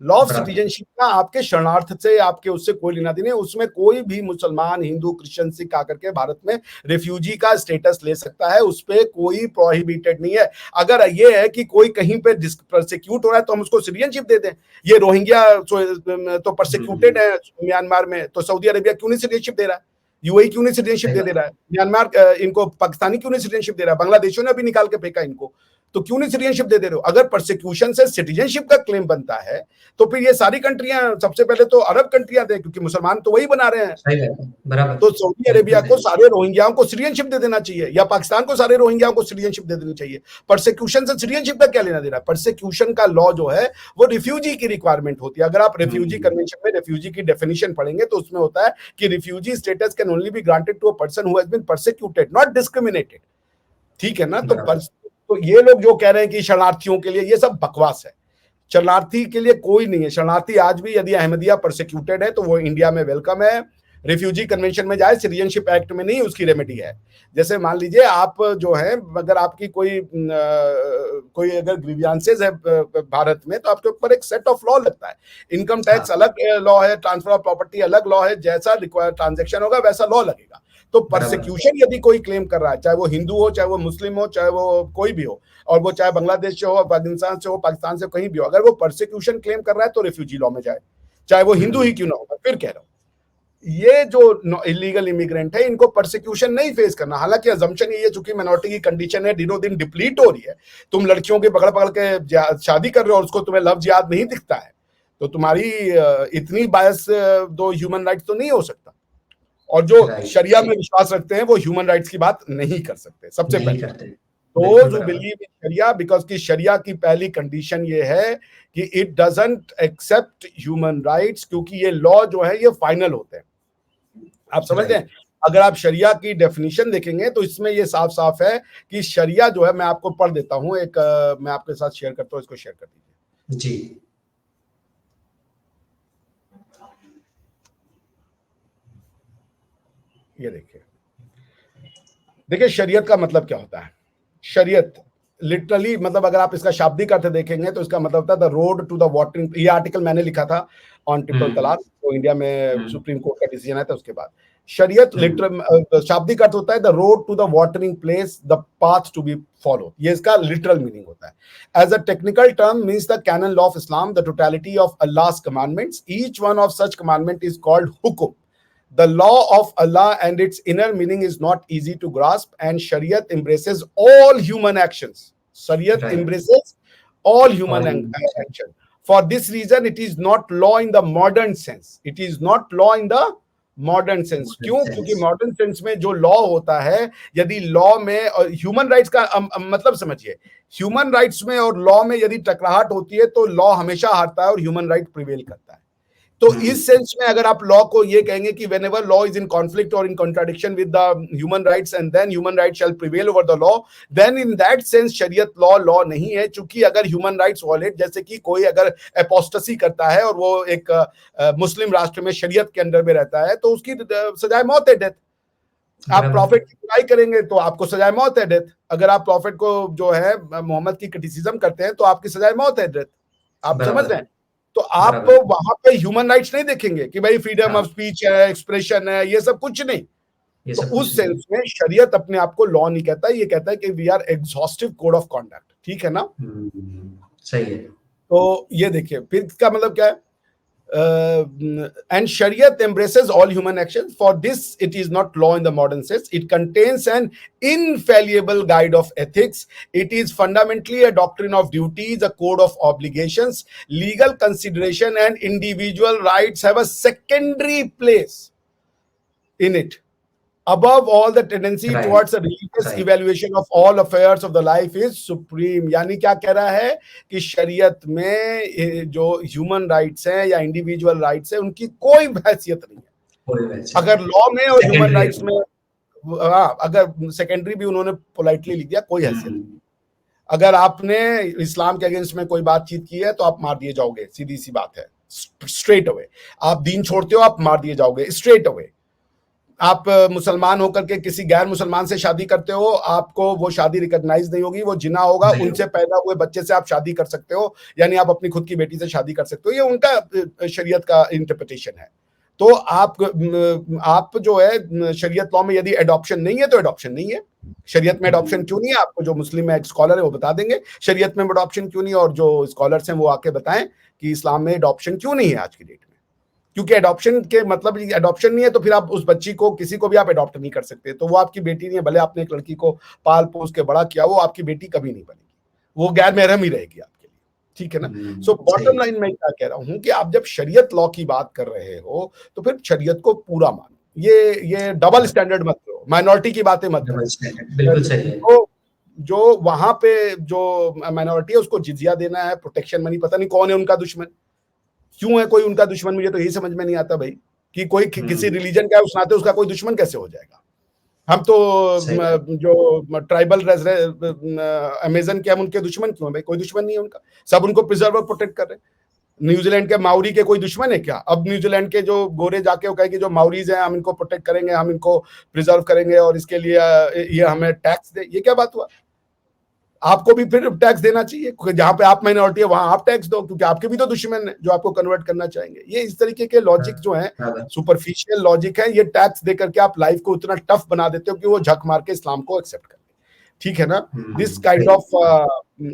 लॉ ऑफ सिटीजनशिप का आपके शरणार्थ से, आपके उससे कोई लेना देना। उसमें कोई भी मुसलमान, हिंदू, क्रिश्चियन, सिख आकर के भारत में रिफ्यूजी का स्टेटस ले सकता है, उस पर कोई प्रोहिबिटेड नहीं है। अगर ये है कि कोई कहीं पे प्रोसिक्यूट हो रहा है तो हम उसको सिटीजनशिप दे दें। ये रोहिंग्या तो प्रोसिक्यूटेड है म्यांमार में, तो सऊदी अरेबिया क्यों नहीं सिटीजनशिप दे रहा है? यूएई क्यों नहीं सिटीजनशिप दे रहा है? म्यांमार इनको पाकिस्तानी क्यों नहीं सिटीजनशिप दे रहा है? बांग्लादेशियों ने अभी निकाल के फेंका इनको, तो क्यों नहीं सिटीजनशिप दे रहे हो? अगर परसिक्यूशन से सिटीजनशिप का क्लेम बनता है तो फिर ये सारी कंट्रियां, सबसे पहले तो अरब कंट्रियां थे, क्योंकि मुसलमान तो वही बना रहे हैं। बराबर। तो सऊदी अरेबिया को सारे रोहिंग्याओं को सिटीजनशिप दे देना चाहिए, या पाकिस्तान को सारे रोहिंग्याओं को सिटीजनशिप दे देनी चाहिए। परसिक्यूशन से सिटीजनशिप का क्या लेना देना? परसिक्यूशन का लॉ जो है वो रिफ्यूजी की रिक्वायरमेंट होती है। अगर आप रिफ्यूजी कन्वेंशन में रिफ्यूजी की डेफिनेशन पढ़ेंगे तो उसमें होता है कि refugee status can only be granted to a person who has been persecuted, not discriminated. ठीक है ना। तो ये लोग जो कह रहे हैं कि शरणार्थियों के लिए, ये सब बकवास है। शरणार्थी के लिए कोई नहीं है। शरणार्थी आज भी यदि अहमदिया परसिक्यूटेड है तो वो इंडिया में वेलकम है, रिफ्यूजी कन्वेंशन में जाए, सिटीजनशिप एक्ट में नहीं, उसकी रेमेडी है। जैसे मान लीजिए आप जो है, अगर आपकी कोई अगर ग्रीवियंसेस है भारत में, तो आपके ऊपर एक सेट ऑफ लॉ लगता है। इनकम टैक्स अलग लॉ है, ट्रांसफर ऑफ प्रॉपर्टी अलग लॉ है, जैसा ट्रांजेक्शन होगा वैसा लॉ लगेगा। तो परसिक्यूशन यदि कोई क्लेम कर रहा है, चाहे वो हिंदू हो, चाहे वो मुस्लिम हो, चाहे वो कोई भी हो, और वो चाहे बांग्लादेश से हो, अफगानिस्तान से हो, पाकिस्तान से कहीं भी हो, अगर वो परसिक्यूशन क्लेम कर रहा है तो रिफ्यूजी लॉ में जाए, चाहे वो हिंदू ही क्यों ना हो। फिर कह रहा हूं, ये जो इलीगल इमिग्रेंट है इनको परसिक्यूशन नहीं फेस करना। हालांकि अजम्पशन ये चूंकि माइनॉरिटी की कंडीशन है, दिनों दिन डिप्लीट हो रही है, तुम लड़कियों के पकड़ पकड़ के शादी कर रहे हो और उसको तुम्हें लव जिहाद नहीं दिखता है, तो तुम्हारी इतनी बायस दो ह्यूमन राइट्स तो नहीं हो सकता। और जो राइट, शरिया में विश्वास रखते हैं वो ह्यूमन राइट्स की बात नहीं कर सकते, सबसे नहीं पहली बात। करते। बिल्कुल दोज हु बराबर। बिलीव इन शरिया, बिकॉज की शरिया की पहली कंडीशन ये है कि it doesn't accept human rights, क्योंकि ये लॉ जो है ये फाइनल होते हैं। आप समझ रहे हैं? राइट। अगर आप शरिया की डेफिनेशन देखेंगे तो इसमें ये साफ साफ है कि शरिया जो है, मैं आपको पढ़ देता हूं, एक मैं आपके साथ शेयर करता हूं, इसको शेयर कर दीजिए जी। ये देखिए, देखिए शरीयत का मतलब क्या होता है। शरीयत लिटरली मतलब अगर आप इसका शाब्दिक अर्थ देखेंगे तो इसका मतलब होता है the road to the watering. ये आर्टिकल मैंने लिखा था ऑन ट्रिपल हम्म। तलाक, तो इंडिया में हम्म। सुप्रीम कोर्ट का डिसीजन है, तो उसके बाद शरीयत हम्म। लिटरल शाब्दिक अर्थ होता है the road to the watering place, the path to be follow. ये इसका लिटरल मीनिंग होता है। As a technical term means the canon law of Islam, the totality of Allah's commandments, each one of such commandment is called हुक्म। The law of Allah and its inner meaning is not easy to grasp, and Shariat embraces all human actions. Shariat right. embraces all human और action. For this reason, it is not law in the modern sense. It is not law in the modern sense. क्यों? क्योंकि sense. Modern sense में जो law होता है, यदि law में और ह्यूमन राइट्स का मतलब समझिए, ह्यूमन राइट्स में और लॉ में यदि टकराहट होती है तो लॉ हमेशा हारता है और ह्यूमन राइट प्रिवेल करता है। तो इस सेंस में अगर आप लॉ को ये कहेंगे कि whenever law is in conflict और in contradiction with the human rights and then human right shall prevail over the law, then in that sense शरीयत लॉ लॉ नहीं है। चूंकि अगर ह्यूमन राइट्स वॉलेट, जैसे कि कोई अगर एपोस्टेसी करता है और वो एक मुस्लिम राष्ट्र में शरीयत के अंडर में रहता है तो उसकी सजाए मौत है, डेथ। आप प्रॉफिट की बुराई करेंगे तो आपको सजाए मौत है, डेथ। अगर आप प्रॉफिट को जो है मोहम्मद की क्रिटिसिज्म करते हैं तो आपकी सजाए मौत है, डेथ। आप समझ रहे हैं? तो आप बराबर। वहां पे ह्यूमन राइट्स नहीं देखेंगे कि भाई फ्रीडम हाँ, ऑफ स्पीच है, एक्सप्रेशन है, ये सब कुछ नहीं। ये तो सब उस कुछ नहीं। सेंस में शरीयत अपने आप को लॉ नहीं कहता, ये कहता है कि we are exhaustive code of conduct. ठीक है ना? सही है। तो ये देखिए फिर इसका मतलब क्या है। And Shariat embraces all human actions. For this, it is not law in the modern sense. It contains an infallible guide of ethics. It is fundamentally a doctrine of duties, a code of obligations. Legal consideration and individual rights have a secondary place in it. Above all, the tendency right. towards a religious right. evaluation of all affairs of the life is supreme. यानी क्या कह रहा है कि शरीयत में जो human rights हैं या इंडिविजुअल राइट्स हैं उनकी कोई हैसियत नहीं है। कोई वैसे अगर लॉ में और ह्यूमन सेकेंडरी राइट्स में, हाँ, अगर सेकेंडरी भी उन्होंने पोलाइटली लिख दिया, कोई हैसियत नहीं। अगर आपने इस्लाम के अगेंस्ट में कोई बातचीत की है तो आप मार दिए जाओगे, सीधी सी बात है, स्ट्रेट अवे। आप दीन छोड़ते हो, आप मार दिए जाओगे स्ट्रेट अवे। आप मुसलमान होकर के किसी गैर मुसलमान से शादी करते हो, आपको वो शादी रिकॉग्नाइज नहीं होगी, वो जिना होगा। नहीं उनसे होगा। पैदा हुए बच्चे से आप शादी कर सकते हो, यानी आप अपनी खुद की बेटी से शादी कर सकते हो। ये उनका शरीयत का इंटरप्रिटेशन है। तो आप जो है शरीयत लॉ में यदि एडॉप्शन नहीं है तो एडॉप्शन नहीं है। शरीयत में एडॉप्शन क्यों नहीं है, आपको जो मुस्लिम है स्कॉलर है वो बता देंगे शरीयत में एडॉप्शन क्यों नहीं, और जो स्कॉलर्स हैं वो आके बताएं कि इस्लाम में एडॉप्शन क्यों नहीं है आज की डेट में। क्योंकि एडॉप्शन के मतलब एडॉप्शन नहीं है तो फिर आप उस बच्ची को, किसी को भी आप एडॉप्ट नहीं कर सकते, तो वो आपकी बेटी नहीं है। भले आपने एक लड़की को पाल पोस के बड़ा किया, वो आपकी बेटी कभी नहीं बनेगी, वो गैर महरम ही रहेगी आपके लिए। ठीक है ना? सो बॉटम लाइन मैं क्या कह रहा हूं कि आप जब शरीयत लॉ की बात कर रहे हो तो फिर शरीयत को पूरा मानो। ये डबल स्टैंडर्ड मत करो, माइनॉरिटी की बातें मत डबल करो। स्टैंडर्ड बिल्कुल सही है। तो जो वहां पे जो माइनॉरिटी है उसको जिजिया देना है, प्रोटेक्शन मनी, पता नहीं कौन है उनका दुश्मन, क्यों है कोई उनका दुश्मन, मुझे तो यही समझ में नहीं आता भाई कि कोई किसी रिलीजन का है उस नाते उसका कोई दुश्मन कैसे हो जाएगा। हम तो जो ट्राइबल अमेजन के, हम उनके दुश्मन क्यों है भाई? कोई दुश्मन नहीं है उनका, सब उनको प्रिजर्व और प्रोटेक्ट कर रहे हैं। न्यूजीलैंड के माउरी के कोई दुश्मन है क्या? अब न्यूजीलैंड के जो गोरे जाके वो कहे कि जो माउरीज हैं हम इनको प्रोटेक्ट करेंगे, हम इनको प्रिजर्व करेंगे और इसके लिए ये हमें टैक्स दे। ये क्या बात हुआ? आपको भी फिर टैक्स देना चाहिए, जहां पे आप माइनॉरिटी है वहां आप टैक्स दो, क्योंकि आपके भी तो दुश्मन है जो आपको कन्वर्ट करना चाहेंगे। ये इस तरीके के लॉजिक जो है, सुपरफिशियल लॉजिक है। ये टैक्स देकर के आप लाइफ को उतना टफ बना देते हो कि वो झक मार के इस्लाम को एक्सेप्ट कर। ठीक है ना। दिस काइंड सही। ऑफ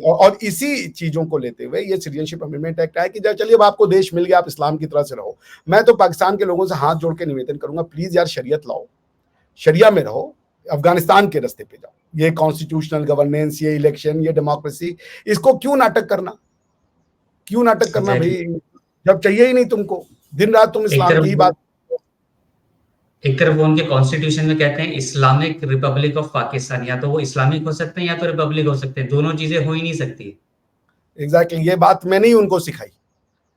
और इसी चीजों को लेते हुए ये सिटीजनशिप अमेंडमेंट एक्ट है कि चलिए अब आपको देश मिल गया, आप इस्लाम की तरह से रहो। मैं तो पाकिस्तान के लोगों से हाथ जोड़ के निवेदन करूंगा, प्लीज यार शरीयत लाओ, शरिया में रहो, अफगानिस्तान के रास्ते पे जाओ। ये कॉन्स्टिट्यूशनल गवर्नेंस, ये इलेक्शन, ये डेमोक्रेसी, इसको क्यों नाटक करना, क्यों नाटक करना एग्जैक्टली। भाई, जब चाहिए ही नहीं तुमको, दिन रात तुम एक इस्लाम की तरफ ही वो बात। एक तरफ वो उनके कॉन्स्टिट्यूशन में कहते हैं इस्लामिक रिपब्लिक ऑफ पाकिस्तान, या तो वो इस्लामिक हो सकते हैं या तो रिपब्लिक हो सकते हैं, दोनों चीजें हो ही नहीं सकती। एग्जैक्टली, ये बात मैंने ही उनको सिखाई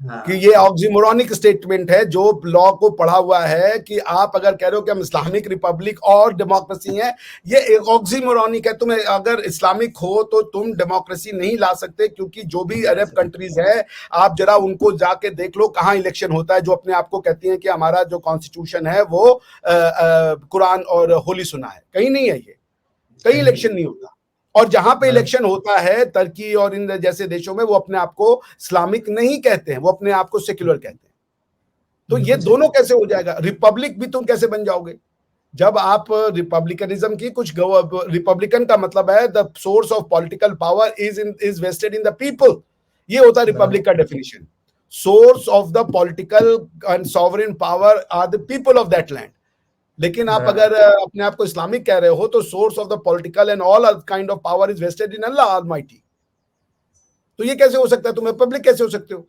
कि हाँ। ये ऑक्सीमोरॉनिक स्टेटमेंट है। जो लॉ को पढ़ा हुआ है कि आप अगर कह रहे हो कि हम इस्लामिक रिपब्लिक और डेमोक्रेसी है, ये एक ऑक्सीमोरॉनिक है। तुम्हें अगर इस्लामिक हो तो तुम डेमोक्रेसी नहीं ला सकते, क्योंकि जो भी नहीं ला अरब सकते। कंट्रीज है, आप जरा उनको जाके देख लो कहाँ इलेक्शन होता है, जो अपने आप को कहती है कि हमारा जो कॉन्स्टिट्यूशन है वो कुरान और होली सुना है, कहीं नहीं है ये, कहीं कहीं नहीं इलेक्शन है। नहीं होता। और जहां पे बस। इलेक्शन होता है तुर्की और इन जैसे देशों में, वो अपने आप को इस्लामिक नहीं कहते हैं, वो अपने आप को सेक्युलर कहते हैं। तो ये बिल्कुल दोनों सही। कैसे हो जाएगा, रिपब्लिक भी तुम कैसे बन जाओगे जब आप रिपब्लिकनिज्म की कुछ, रिपब्लिकन का मतलब है the source of political power is vested in the people, ये होता है बराबर। रिपब्लिक का definition. Source of the political and sovereign power are the people of that land. लेकिन आप बराबर। अगर अपने आप को इस्लामिक कह रहे हो तो source of the political and all kind of power is vested in Allah almighty. तो ये कैसे हो सकता है, तुम रिपब्लिक कैसे हो सकते हो।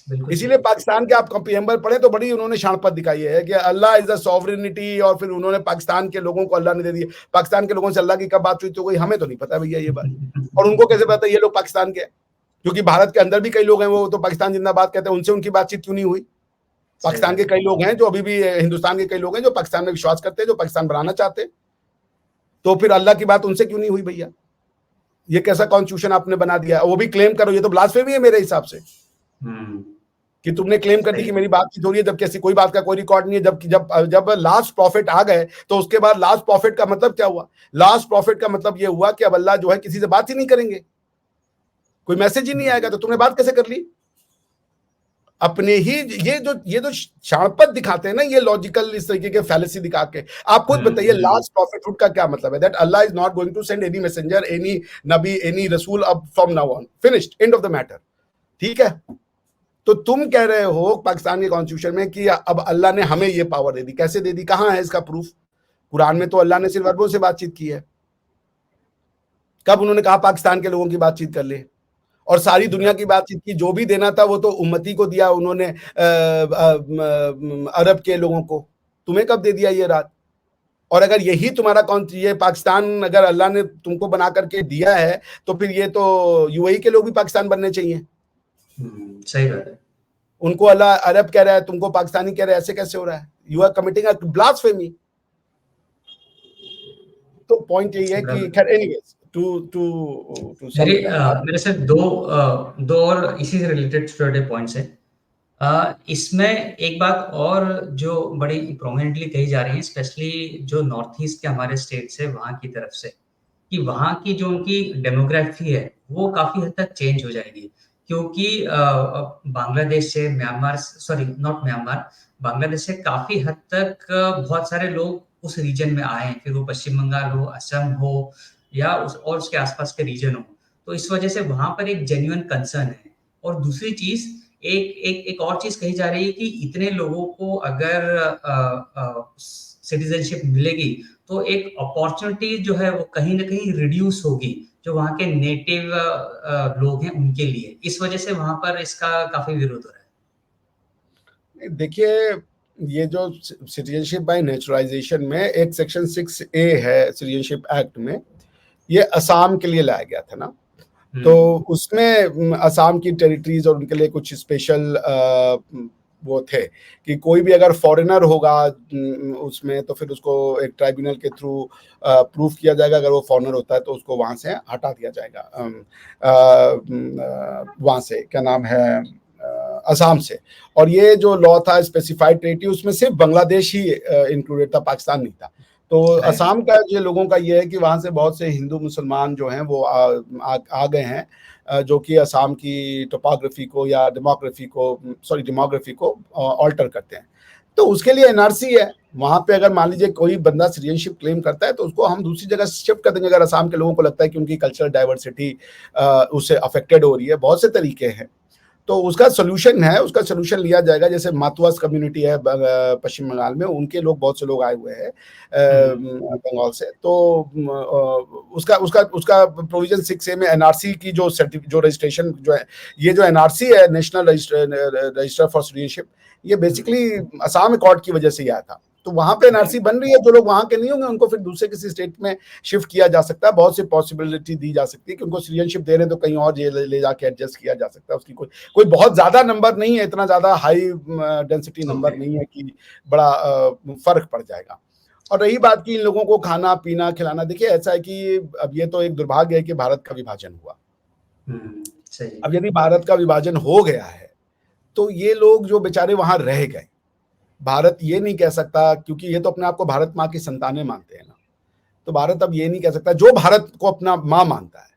बिल्कुल इसीलिए सही। पाकिस्तान के आप प्रियम्बल पढ़े तो बड़ी उन्होंने शानपत दिखाई है कि अल्लाह इज द सॉवरेनिटी, और फिर उन्होंने पाकिस्तान के लोगों को अल्लाह ने दे दिया। पाकिस्तान के लोगों से अल्लाह की कब बात हुई तो कोई हमें तो नहीं पता भैया ये बात। और उनको कैसे पता ये लोग पाकिस्तान के हैं, क्योंकि भारत के अंदर भी कई लोग हैं वो तो पाकिस्तान जिंदाबाद कहते हैं, उनसे उनकी बातचीत क्यों नहीं हुई। सही पाकिस्तान बात के है। कई लोग हैं जो अभी भी, हिंदुस्तान के कई लोग हैं जो पाकिस्तान में विश्वास करते हैं, जो पाकिस्तान बनाना चाहते हैं, तो फिर अल्लाह की बात उनसे क्यों नहीं हुई भैया। ये कैसा कॉन्स्टिट्यूशन आपने बना दिया, वो भी क्लेम करो, ये तो ब्लास्फेमी है मेरे हिसाब से, हम्म। कि तुमने क्लेम कर दी सही कि है। मेरी बातचीत हो रही है, जबकि ऐसी कोई बात का कोई रिकॉर्ड नहीं है। जब जब जब लास्ट प्रॉफिट आ गए तो उसके बाद लास्ट प्रॉफिट का मतलब क्या हुआ। लास्ट प्रॉफिट का मतलब ये हुआ कि अब अल्लाह जो है किसी से बात ही नहीं करेंगे, कोई मैसेज ही नहीं आएगा, तो तुमने बात कैसे कर ली अपने ही। ये जो शाणपत दिखाते हैं ना, ये लॉजिकल इस तरीके के फैलेसी दिखा के। आप खुद बताइए लास्ट प्रॉफिटहुड का क्या मतलब है, that Allah is not going to send any messenger, any नबी, एनी रसूल अब from now on, finished, end of the matter. ठीक है, तो तुम कह रहे हो पाकिस्तान के कॉन्स्टिट्यूशन में कि अब अल्लाह ने हमें ये पावर दे दी, कैसे दे दी, कहां है इसका प्रूफ। कुरान में तो अल्लाह ने सिर्फ अरबों से बातचीत की है, कब उन्होंने कहा पाकिस्तान के लोगों की बातचीत कर ले। और सारी दुनिया की बातचीत की, जो भी देना था वो तो उम्मती को दिया उन्होंने, अरब के लोगों को। तुम्हें कब दे दिया ये रात। और अगर यही तुम्हारा कौन, ये पाकिस्तान अगर अल्लाह ने तुमको बना करके दिया है, तो फिर ये तो यूएई के लोग भी पाकिस्तान बनने चाहिए। सही बात है। उनको अल्लाह अरब कह रहा है, तुमको पाकिस्तानी कह रहा है, ऐसे कैसे हो रहा है। You are committing a blasphemy. तो पॉइंट यही है कि बराबर। खैर एनीवेज, टू सम मेरे इट अप। मेरे से दो और इसी से रिलेटेड छोटे पॉइंट्स हैं। इसमें एक बात और जो बड़ी प्रोमिनेंटली कही जा रही है, स्पेशली जो नॉर्थ ईस्ट के हमारे स्टेट्स है वहाँ की तरफ से, कि वहाँ की जो उनकी डेमोग्राफी है वो काफ़ी हद तक चेंज हो जाएगी। क्योंकि बांग्लादेश से Myanmar, sorry not Myanmar, Bangladesh से काफ़ी हद तक बहुत सारे लोग उस रीजन में आए हैं, फिर वो पश्चिम बंगाल हो, असम हो, या उसके आसपास के रीजन हो। तो इस वजह से वहाँ पर एक जेन्युइन कंसर्न है। और दूसरी चीज़, एक और चीज़ कही जा रही है कि इतने लोगों को अगर सिटीजनशिप मिलेगी तो एक अपॉर्चुनिटी जो है वो कहीं न कहीं रिड्यूस होगी, जो वहाँ के नेटिव लोग हैं उनके लिए। इस वजह से वहाँ पर इसका काफ़ी विरोध हो रहा है। देखिए, ये जो सिटीजनशिप बाय नेचुरलाइजेशन में एक सेक्शन 6A है सिटीजनशिप एक्ट में, ये असम के लिए लाया गया था ना। तो उसमें असम की टेरिटरीज और उनके लिए कुछ स्पेशल वो थे कि कोई भी अगर फॉरेनर होगा उसमें, तो फिर उसको एक ट्राइब्यूनल के थ्रू प्रूफ किया जाएगा, अगर वो फॉरेनर होता है तो उसको वहां से हटा दिया जाएगा, वहां से क्या नाम है, असम से। और ये जो लॉ था स्पेसिफाइड टेरिटरी, उसमें सिर्फ बांग्लादेश ही इंक्लूडेड था, पाकिस्तान नहीं था। तो राइट। असम का जो लोगों का ये है कि वहां से बहुत से हिंदू मुसलमान जो हैं वो आ गए हैं, जो कि असम की टोपोग्राफी को या डेमोग्राफी को, सॉरी डेमोग्राफी को ऑल्टर करते हैं। तो उसके लिए एनआरसी है, वहां पे अगर मान लीजिए कोई बंदा सिटीजनशिप क्लेम करता है तो उसको हम दूसरी जगह शिफ्ट कर देंगे, अगर असम के लोगों को लगता है कि उनकी कल्चरल डाइवर्सिटी उससे अफेक्टेड हो रही है। बहुत से तरीके हैं, तो उसका सोल्यूशन है, उसका सोल्यूशन लिया जाएगा। जैसे मातुआस कम्युनिटी है पश्चिम बंगाल में, उनके लोग, बहुत से लोग आए हुए हैं बंगाल से, तो उसका उसका उसका प्रोविजन 6A में एनआरसी की जो रजिस्ट्रेशन जो है, ये जो एनआरसी है, नेशनल रजिस्टर फॉर सिटीजनशिप, ये बेसिकली असम अकॉर्ड की वजह से आया था। तो वहां पे एनआरसी बन रही है, जो लोग वहां के नहीं होंगे उनको फिर दूसरे किसी स्टेट में शिफ्ट किया जा सकता है। बहुत सी पॉसिबिलिटी दी जा सकती है कि उनको सिटीजनशिप दे रहे हैं तो कहीं और ले जाके एडजस्ट किया जा सकता है। उसकी कोई बहुत ज्यादा नंबर नहीं है, इतना ज्यादा हाई डेंसिटी नंबर नहीं है कि बड़ा फर्क पड़ जाएगा। और रही बात की इन लोगों को खाना पीना खिलाना, देखिए ऐसा है कि अब ये तो एक दुर्भाग्य है कि भारत का विभाजन हुआ। सही। अब यदि भारत का विभाजन हो गया है तो ये लोग जो बेचारे वहां रह गए, भारत ये नहीं कह सकता, क्योंकि ये तो अपने आप को भारत माँ की संतानें मानते हैं ना, तो भारत अब ये नहीं कह सकता, जो भारत को अपना माँ मानता है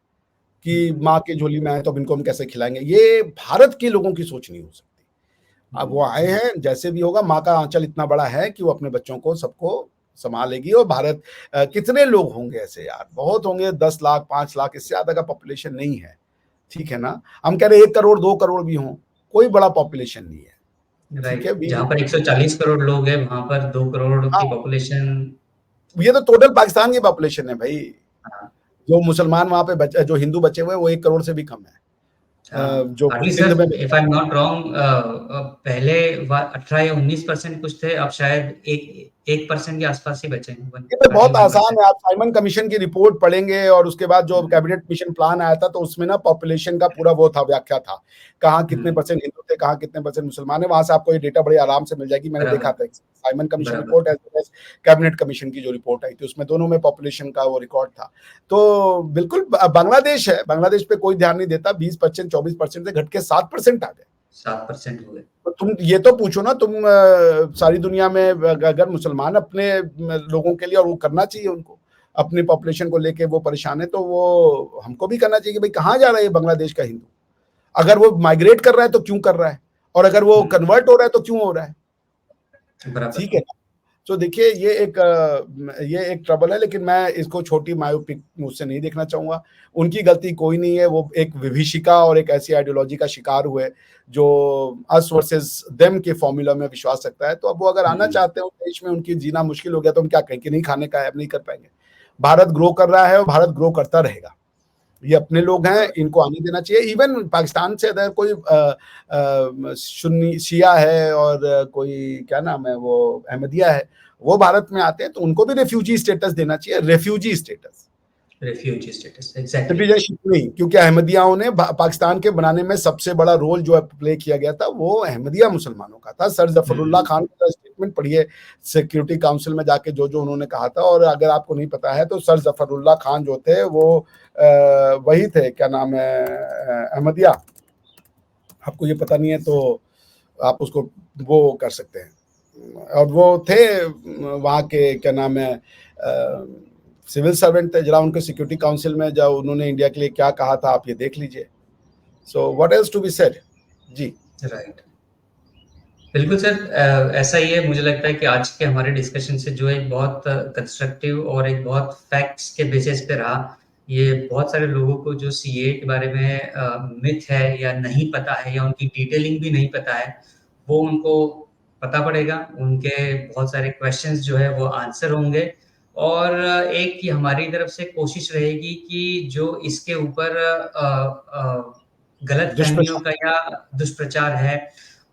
कि माँ की झोली में आए तो अब इनको हम कैसे खिलाएंगे, ये भारत के लोगों की सोच नहीं हो सकती। अब वो आए हैं, जैसे भी होगा, माँ का आंचल इतना बड़ा है कि वो अपने बच्चों को सबको संभालेगी। और भारत कितने लोग होंगे ऐसे यार, बहुत होंगे, 10 लाख 5 लाख, इससे ज्यादा का पॉपुलेशन नहीं है, ठीक है ना। हम कह रहे 1 करोड़ 2 करोड़ भी हों, कोई बड़ा पॉपुलेशन नहीं है, ठीक है। राइट, जहाँ पर 140 करोड़ लोग हैं वहां पर 2 करोड़ हाँ, की पॉपुलेशन। ये तो टोटल पाकिस्तान की पॉपुलेशन है भाई। हाँ, जो मुसलमान वहां पे जो हिंदू बचे हुए हैं वो 1 करोड़ से भी कम है। जो हार्डली सिंध में sir, if I am not wrong, पहले 18 या 19% कुछ थे, अब शायद 1% के आसपास ही बचे हैं। ये तो बहुत 31%। आसान है, आप साइमन कमीशन की रिपोर्ट पढ़ेंगे और उसके बाद जो कैबिनेट मिशन प्लान आया था तो उसमें ना पॉपुलेशन का पूरा वो था, व्याख्या था, कहाँ कितने परसेंट हिंदू थे, कहाँ कितने परसेंट मुसलमान है। वहां से आपको ये डेटा बड़े आराम से मिल जाएगी। मैंने देखा बराबर, था साइमन कमीशन बराबर। Report as well as cabinet commission की जो रिपोर्ट आई थी, उसमें दोनों में पॉपुलेशन का वो रिकॉर्ड था। तो बिल्कुल बांग्लादेश है, बांग्लादेश पे कोई ध्यान नहीं देता, 20% 24% से घट के 7% आ गए। 7% हुए। तो तुम ये तो पूछो ना, तुम सारी दुनिया में अगर मुसलमान अपने लोगों के लिए, और वो करना चाहिए उनको, अपनी पॉपुलेशन को लेके वो परेशान है, तो वो हमको भी करना चाहिए कि भाई कहाँ जा रहा है बांग्लादेश का हिंदू। अगर वो माइग्रेट कर रहा है तो क्यों कर रहा है, और अगर वो कन्वर्ट हो रहा है तो क्यों हो रहा है, ठीक है। तो देखिए ये एक ट्रबल है, लेकिन मैं इसको छोटी मायोपिक मुझसे नहीं देखना चाहूंगा। उनकी गलती कोई नहीं है, वो एक विभीषिका और एक ऐसी आइडियोलॉजी का शिकार हुए जो अस वर्सेस देम के फॉर्मूला में विश्वास रखता है। तो अब वो अगर आना चाहते हैं देश में, उनकी जीना मुश्किल हो गया तो हम क्या कहें कि नहीं खाने का है, अब नहीं कर पाएंगे। भारत ग्रो कर रहा है और भारत ग्रो करता रहेगा, ये अपने लोग हैं, इनको आने देना चाहिए। इवन पाकिस्तान से अगर कोई सुन्नी शिया है और कोई क्या नाम है वो अहमदिया है, वो भारत में आते हैं तो उनको भी रेफ्यूजी स्टेटस देना चाहिए, रेफ्यूजी स्टेटस, एग्जैक्टली। सिटीजनशिप नहीं। क्योंकि अहमदियाओं ने पाकिस्तान के बनाने में सबसे बड़ा रोल जो प्ले किया गया था वो अहमदिया मुसलमानों का था। सर जफरुल्लाह खान का स्टेटमेंट पढ़िए सिक्योरिटी काउंसिल में जाके, जो जो उन्होंने कहा था। और अगर आपको नहीं पता है तो सर जफरुल्लाह खान जो थे वो वही थे, क्या नाम है, अहमदिया। आपको ये पता नहीं है तो आप उसको वो कर सकते हैं। और वो थे वहाँ के, क्या नाम है, सिविल सर्वेंट थे। जरा उनके सिक्योरिटी काउंसिल में जब उन्होंने इंडिया के लिए क्या कहा था आप ये देख लीजिए। So what else to be said. जी राइट, बिल्कुल सर। ऐसा ही है, मुझे लगता है कि आज के हमारे डिस्कशन से जो एक बहुत कंस्ट्रक्टिव और एक बहुत फैक्ट्स के बेसिस पे रहा, ये बहुत सारे लोगों को जो सीए के बारे में मिथ है या नहीं पता है या उनकी डिटेलिंग भी नहीं पता है, वो उनको पता पड़ेगा। उनके बहुत सारे क्वेश्चंस जो है वो आंसर होंगे। और एक ही हमारी तरफ से कोशिश रहेगी कि जो इसके ऊपर गलत फहमियों का दुष्प्रचार। या दुष्प्रचार है,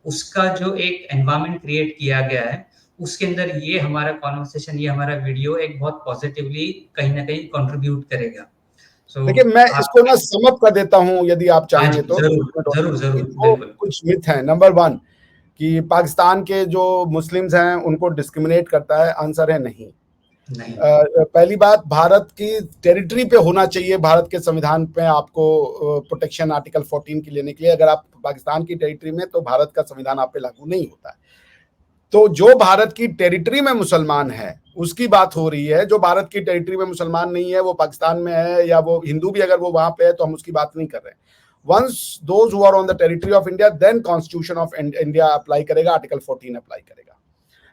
उसका जो एक एनवायरनमेंट क्रिएट किया गया है, उसके अंदर ये हमारा कॉन्वर्सेशन, ये हमारा वीडियो एक बहुत पॉजिटिवली कहीं ना कहीं कंट्रीब्यूट करेगा। सो देखिए मैं आप। इसको ना समअप कर देता हूँ यदि आप हाँ जी, चाहेंगे तो जरूर जरूर जरूर, दो बिल्कुल। कुछ मिथ हैं। नंबर 1 कि पाकिस्तान के जो मुस्लिम्स हैं उनको डिस्क्रिमिनेट करता है, आंसर है नहीं। नहीं। पहली बात, भारत की टेरिटरी पे होना चाहिए, भारत के संविधान पे आपको प्रोटेक्शन आर्टिकल 14 की लेने के लिए। अगर आप पाकिस्तान की टेरिटरी में, तो भारत का संविधान आप पे लागू नहीं होता है। तो जो भारत की टेरिटरी में मुसलमान है उसकी बात हो रही है। जो भारत की टेरिटरी में मुसलमान नहीं है, वो पाकिस्तान में है या वो हिंदू भी अगर वो वहां पे है, तो हम उसकी बात नहीं कर रहे हैं। Once those who are on the territory of India, then constitution of India apply करेगा, आर्टिकल 14 अप्लाई करेगा।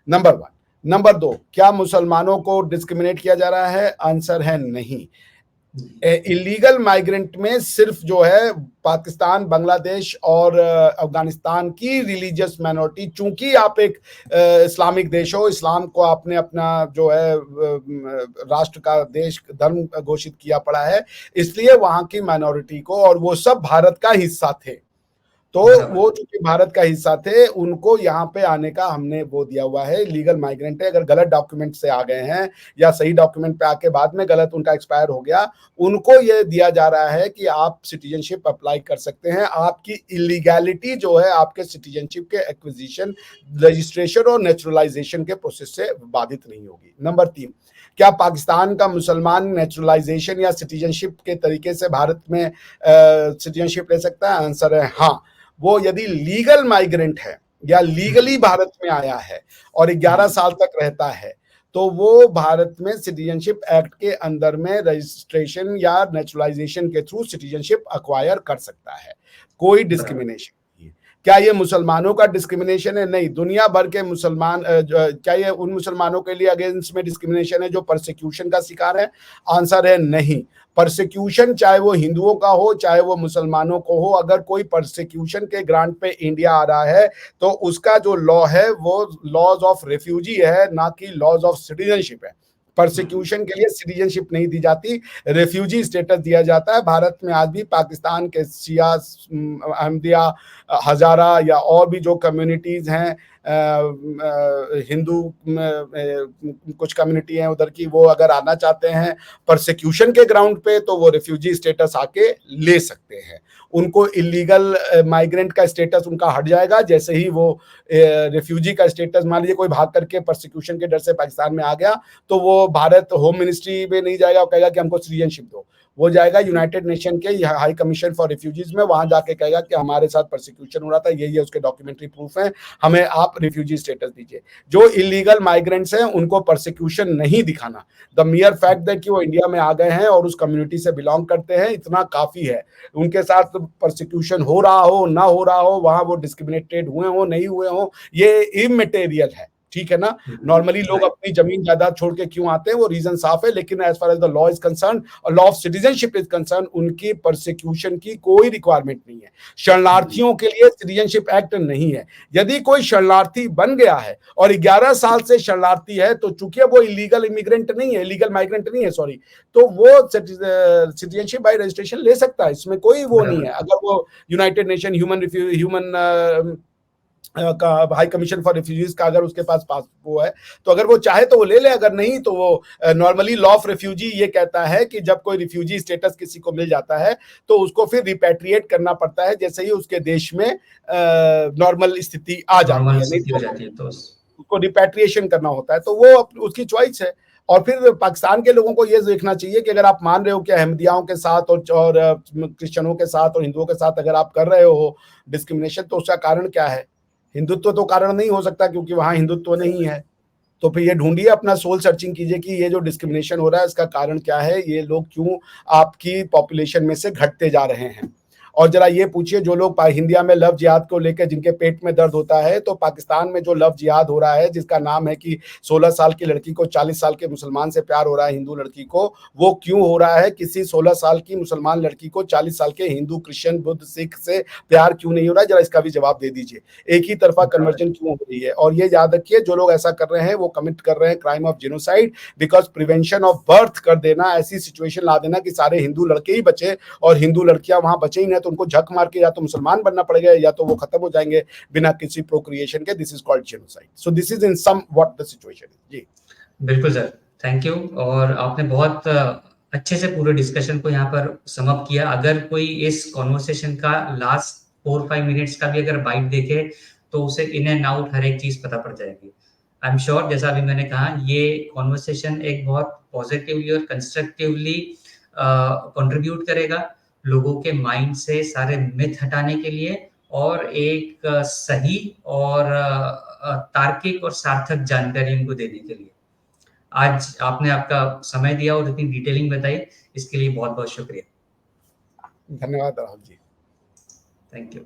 नंबर 1। नंबर 2, क्या मुसलमानों को डिस्क्रिमिनेट किया जा रहा है? आंसर है नहीं। इलीगल माइग्रेंट में सिर्फ जो है पाकिस्तान, बांग्लादेश और अफगानिस्तान की रिलीजियस माइनॉरिटी, चूंकि आप एक इस्लामिक देश हो, इस्लाम को आपने अपना जो है राष्ट्र का देश धर्म घोषित किया पड़ा है, इसलिए वहां की माइनॉरिटी को, और वो सब भारत का हिस्सा थे, तो वो चूंकि भारत का हिस्सा थे, उनको यहाँ पे आने का हमने वो दिया हुआ है। लीगल माइग्रेंट है, अगर गलत डॉक्यूमेंट से आ गए हैं या सही डॉक्यूमेंट पे आके बाद में गलत उनका एक्सपायर हो गया, उनको ये दिया जा रहा है कि आप सिटीजनशिप अप्लाई कर सकते हैं। आपकी इलीगैलिटी जो है आपके सिटीजनशिप के एक्विजिशन, रजिस्ट्रेशन और नेचुरलाइजेशन के प्रोसेस से बाधित नहीं होगी। नंबर 3, क्या पाकिस्तान का मुसलमान नेचुरलाइजेशन या सिटीजनशिप के तरीके से भारत में सिटीजनशिप ले सकता है? आंसर है हाँ। वो यदि लीगल माइग्रेंट है या लीगली भारत में आया है और 11 साल तक रहता है, तो वो भारत में सिटीजनशिप एक्ट के अंदर में रजिस्ट्रेशन या नेचुरलाइजेशन के थ्रू सिटीजनशिप अक्वायर कर सकता है। कोई डिस्क्रिमिनेशन नहीं है। क्या ये मुसलमानों का डिस्क्रिमिनेशन है? नहीं। दुनिया भर के मुसलमान, क्या ये उन मुसलमानों के लिए अगेंस्ट में डिस्क्रिमिनेशन है जो परसिक्यूशन का शिकार है? आंसर है नहीं। परसिक्यूशन चाहे वो हिंदुओं का हो चाहे वो मुसलमानों को हो, अगर कोई परसिक्यूशन के ग्रांट पे इंडिया आ रहा है तो उसका जो लॉ है वो लॉज ऑफ रेफ्यूजी है, ना कि लॉज ऑफ सिटीजनशिप है। परसिक्यूशन के लिए सिटीजनशिप नहीं दी जाती, रेफ्यूजी स्टेटस दिया जाता है। भारत में आज भी पाकिस्तान के शिया, अहमदिया, हजारा या और भी जो कम्युनिटीज हैं, हिंदू कुछ कम्युनिटी हैं उधर की, वो अगर आना चाहते हैं परसिक्यूशन के ग्राउंड पे तो वो रिफ्यूजी स्टेटस आके ले सकते हैं। उनको इलीगल माइग्रेंट का स्टेटस उनका हट जाएगा जैसे ही वो रिफ्यूजी का स्टेटस, मान लीजिए कोई भाग करके परसिक्यूशन के डर से पाकिस्तान में आ गया, तो वो भारत होम मिनिस्ट्री में नहीं जाएगा और कहेगा कि हमको सिटीजनशिप दो। वो जाएगा यूनाइटेड नेशन के हाई कमीशन फॉर रिफ्यूजीज में, वहां जाके कहेगा कि हमारे साथ परसिक्यूशन हो रहा था, ये उसके डॉक्यूमेंट्री प्रूफ है, हमें आप रिफ्यूजी स्टेटस दीजिए। जो इलीगल माइग्रेंट्स हैं उनको परसिक्यूशन नहीं दिखाना, द मियर फैक्ट दैट कि वो इंडिया में आ गए हैं और उस कम्युनिटी से बिलोंग करते हैं, इतना काफी है। उनके साथ परसिक्यूशन हो रहा हो ना हो रहा हो, वहां वो डिस्क्रिमिनेटेड हुए हो नहीं हुए हो, ये इमटेरियल है, ठीक है ना। नॉर्मली लोग अपनी जमीन जायदाद छोड़ के क्यों आते हैं, वो रीजन साफ है, लेकिन as far as the law is concern और law of citizenship is concern, उनकी परसिक्यूशन की कोई रिक्वायरमेंट नहीं है। शरणार्थियों के लिए सिटीजनशिप एक्ट नहीं है। यदि कोई शरणार्थी बन गया है और 11 साल से शरणार्थी है, तो चूंकि वो इलीगल इमिग्रेंट नहीं है, इलीगल माइग्रेंट नहीं है, सॉरी, तो वो सिटीजनशिप बाय रजिस्ट्रेशन ले सकता है, इसमें कोई वो नहीं है। अगर वो यूनाइटेड नेशन ह्यूमन का हाई कमीशन फॉर रिफ्यूजीज का अगर उसके पास वो है, तो अगर वो चाहे तो वो ले ले, अगर नहीं तो वो नॉर्मली लॉ ऑफ रिफ्यूजी ये कहता है कि जब कोई रिफ्यूजी स्टेटस किसी को मिल जाता है तो उसको फिर रिपैट्रिएट करना पड़ता है जैसे ही उसके देश में नॉर्मल स्थिति आ जाती है, नहीं तो उसको रिपैट्रिएशन करना होता है, तो वो उसकी चॉइस है। और फिर पाकिस्तान के लोगों को ये देखना चाहिए कि अगर आप मान रहे हो कि अहमदियाओं के साथ और क्रिश्चियनों के साथ और हिंदुओं के साथ अगर आप कर रहे हो डिस्क्रिमिनेशन, तो उसका कारण क्या है? हिंदुत्व तो कारण नहीं हो सकता क्योंकि वहां हिंदुत्व नहीं है। तो फिर ये ढूंढिए, अपना सोल सर्चिंग कीजिए कि ये जो डिस्क्रिमिनेशन हो रहा है इसका कारण क्या है, ये लोग क्यों आपकी पॉपुलेशन में से घटते जा रहे हैं। और जरा ये पूछिए जो लोग हिंदिया में लव जिहाद को लेकर जिनके पेट में दर्द होता है, तो पाकिस्तान में जो लव जिहाद हो रहा है जिसका नाम है कि 16 साल की लड़की को 40 साल के मुसलमान से प्यार हो रहा है, हिंदू लड़की को, वो क्यों हो रहा है? किसी 16 साल की मुसलमान लड़की को 40 साल के हिंदू, क्रिश्चियन, बुद्ध, सिख से प्यार क्यों नहीं हो रहा है? जरा इसका भी जवाब दे दीजिए। एक ही तरफा कन्वर्जन क्यों हो रही है? और ये याद रखिए, जो लोग ऐसा कर रहे हैं वो कमिट कर रहे हैं crime of genocide, because prevention of birth कर देना, ऐसी सिचुएशन ला देना कि सारे हिंदू लड़के ही बचे और हिंदू लड़कियां वहां बचे ही नहीं, तो उनको झक मार के या तो मुसलमान बनना पड़ेगा या तो वो खत्म हो जाएंगे बिना किसी प्रोक्रिएशन के। This is called genocide. So this is in sum what the situation is. जी बिल्कुल सर, थैंक यू। और आपने बहुत अच्छे से पूरे डिस्कशन को यहाँ पर समअप किया। अगर कोई इस कॉन्वर्सेशन का लास्ट 4-5 मिनट्स का भी अगर बाइट देखे तो उसे इन एंड आउट हर एक चीज पता पड़ जाएगी। आई एम श्योर, जैसा अभी मैंने कहा, ये कॉन्वर्सेशन एक बहुत पॉजिटिवली और कंस्ट्रक्टिवली कंट्रीब्यूट करेगा लोगों के माइंड से सारे मिथ हटाने के लिए और एक सही और तार्किक और सार्थक जानकारी उनको देने के लिए। आज आपने आपका समय दिया और इतनी डिटेलिंग बताई, इसके लिए बहुत बहुत शुक्रिया। धन्यवाद राहुल जी। Thank you.